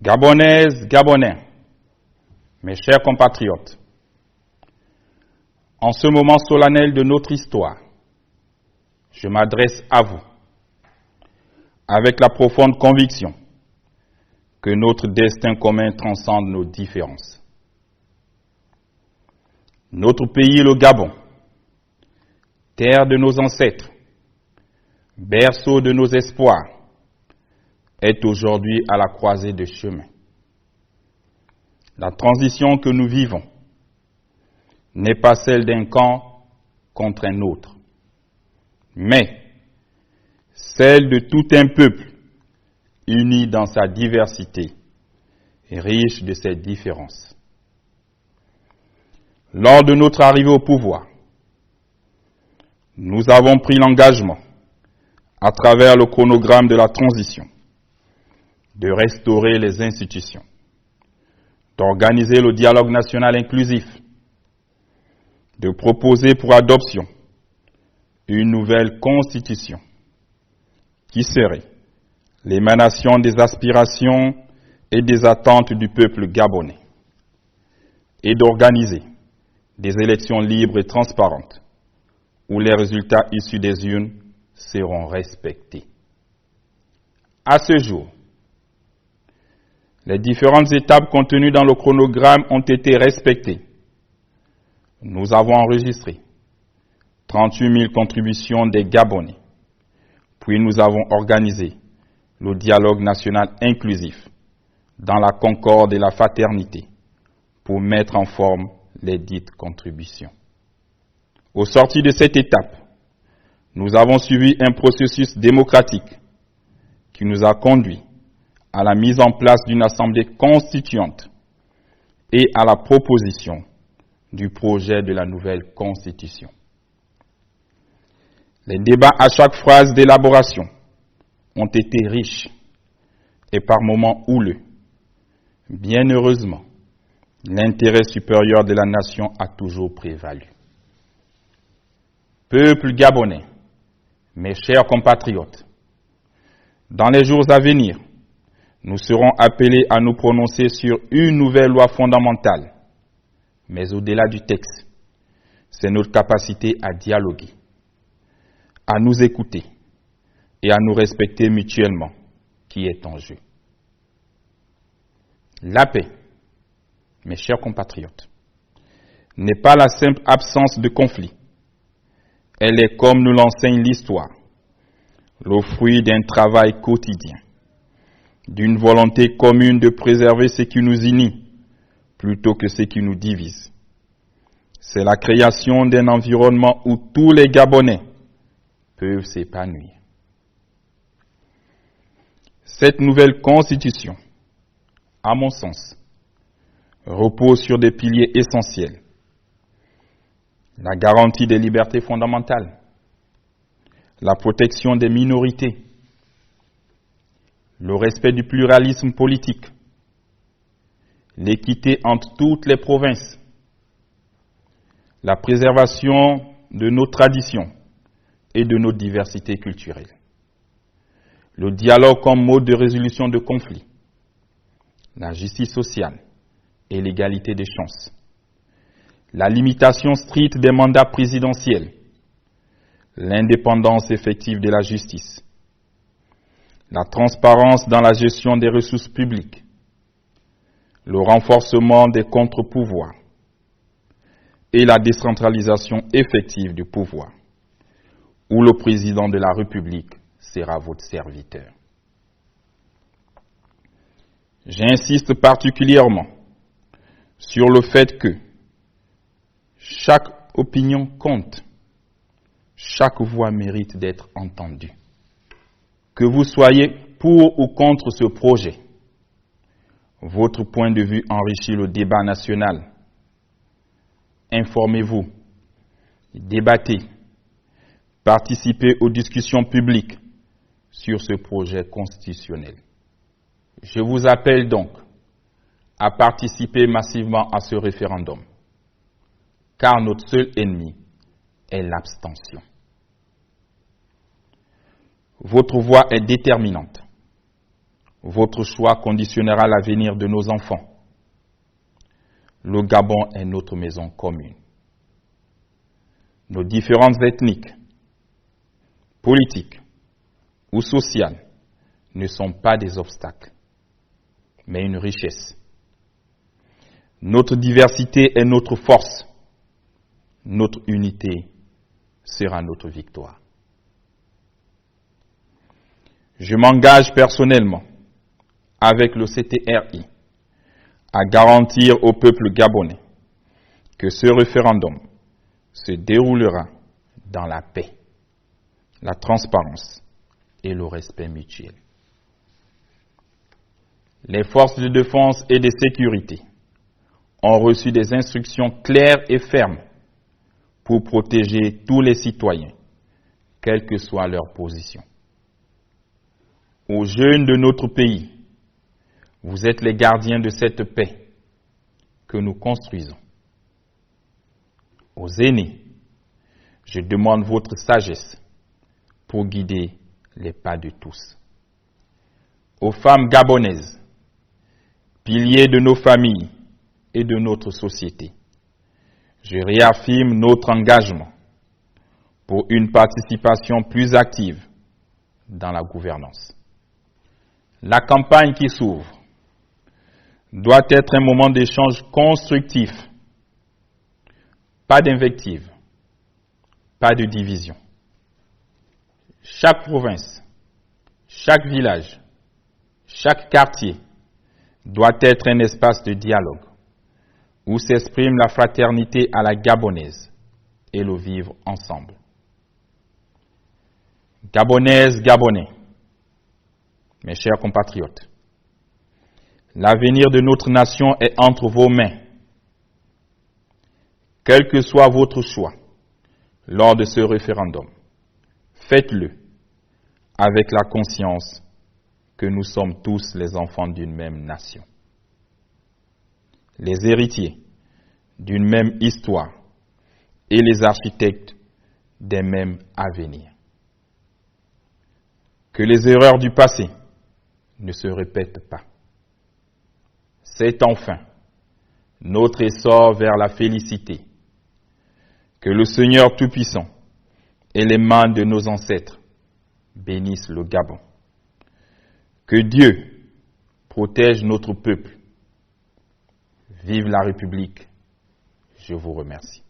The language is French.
Gabonaises, Gabonais, mes chers compatriotes, en ce moment solennel de notre histoire, je m'adresse à vous avec la profonde conviction que notre destin commun transcende nos différences. Notre pays, le Gabon, terre de nos ancêtres, berceau de nos espoirs, est aujourd'hui à la croisée de chemins. La transition que nous vivons n'est pas celle d'un camp contre un autre, mais celle de tout un peuple uni dans sa diversité et riche de ses différences. Lors de notre arrivée au pouvoir, nous avons pris l'engagement, à travers le chronogramme de la transition, de restaurer les institutions, d'organiser le dialogue national inclusif, de proposer pour adoption une nouvelle constitution qui serait l'émanation des aspirations et des attentes du peuple gabonais, et d'organiser des élections libres et transparentes où les résultats issus des urnes seront respectés. À ce jour, les différentes étapes contenues dans le chronogramme ont été respectées. Nous avons enregistré 38 000 contributions des Gabonais, puis nous avons organisé le dialogue national inclusif dans la concorde et la fraternité pour mettre en forme les dites contributions. Au sortir de cette étape, nous avons suivi un processus démocratique qui nous a conduits à la mise en place d'une assemblée constituante et à la proposition du projet de la nouvelle constitution. Les débats à chaque phase d'élaboration ont été riches et par moments houleux. Bien heureusement, l'intérêt supérieur de la nation a toujours prévalu. Peuple gabonais, mes chers compatriotes, dans les jours à venir, nous serons appelés à nous prononcer sur une nouvelle loi fondamentale. Mais au-delà du texte, c'est notre capacité à dialoguer, à nous écouter et à nous respecter mutuellement qui est en jeu. La paix, mes chers compatriotes, n'est pas la simple absence de conflit. Elle est, comme nous l'enseigne l'histoire, le fruit d'un travail quotidien, d'une volonté commune de préserver ce qui nous unit plutôt que ce qui nous divise. C'est la création d'un environnement où tous les Gabonais peuvent s'épanouir. Cette nouvelle constitution, à mon sens, repose sur des piliers essentiels. La garantie des libertés fondamentales, la protection des minorités, le respect du pluralisme politique, l'équité entre toutes les provinces, la préservation de nos traditions et de nos diversités culturelles, le dialogue comme mode de résolution de conflits, la justice sociale et l'égalité des chances, la limitation stricte des mandats présidentiels, l'indépendance effective de la justice, la transparence dans la gestion des ressources publiques, le renforcement des contre-pouvoirs, et la décentralisation effective du pouvoir, où le président de la République sera votre serviteur. J'insiste particulièrement sur le fait que chaque opinion compte, chaque voix mérite d'être entendue. Que vous soyez pour ou contre ce projet, votre point de vue enrichit le débat national. Informez-vous, débattez, participez aux discussions publiques sur ce projet constitutionnel. Je vous appelle donc à participer massivement à ce référendum, car notre seul ennemi est l'abstention. Votre voix est déterminante. Votre choix conditionnera l'avenir de nos enfants. Le Gabon est notre maison commune. Nos différences ethniques, politiques ou sociales ne sont pas des obstacles, mais une richesse. Notre diversité est notre force. Notre unité sera notre victoire. Je m'engage personnellement avec le CTRI à garantir au peuple gabonais que ce référendum se déroulera dans la paix, la transparence et le respect mutuel. Les forces de défense et de sécurité ont reçu des instructions claires et fermes pour protéger tous les citoyens, quelle que soit leur position. Aux jeunes de notre pays, vous êtes les gardiens de cette paix que nous construisons. Aux aînés, je demande votre sagesse pour guider les pas de tous. Aux femmes gabonaises, piliers de nos familles et de notre société, je réaffirme notre engagement pour une participation plus active dans la gouvernance. La campagne qui s'ouvre doit être un moment d'échange constructif, pas d'invective, pas de division. Chaque province, chaque village, chaque quartier doit être un espace de dialogue où s'exprime la fraternité à la gabonaise et le vivre ensemble. Gabonaises, Gabonais, mes chers compatriotes, l'avenir de notre nation est entre vos mains. Quel que soit votre choix lors de ce référendum, faites-le avec la conscience que nous sommes tous les enfants d'une même nation, les héritiers d'une même histoire et les architectes des mêmes avenirs. Que les erreurs du passé ne se répètent pas. C'est enfin notre essor vers la félicité. Que le Seigneur Tout-Puissant et les mains de nos ancêtres bénissent le Gabon. Que Dieu protège notre peuple. Vive la République. Je vous remercie.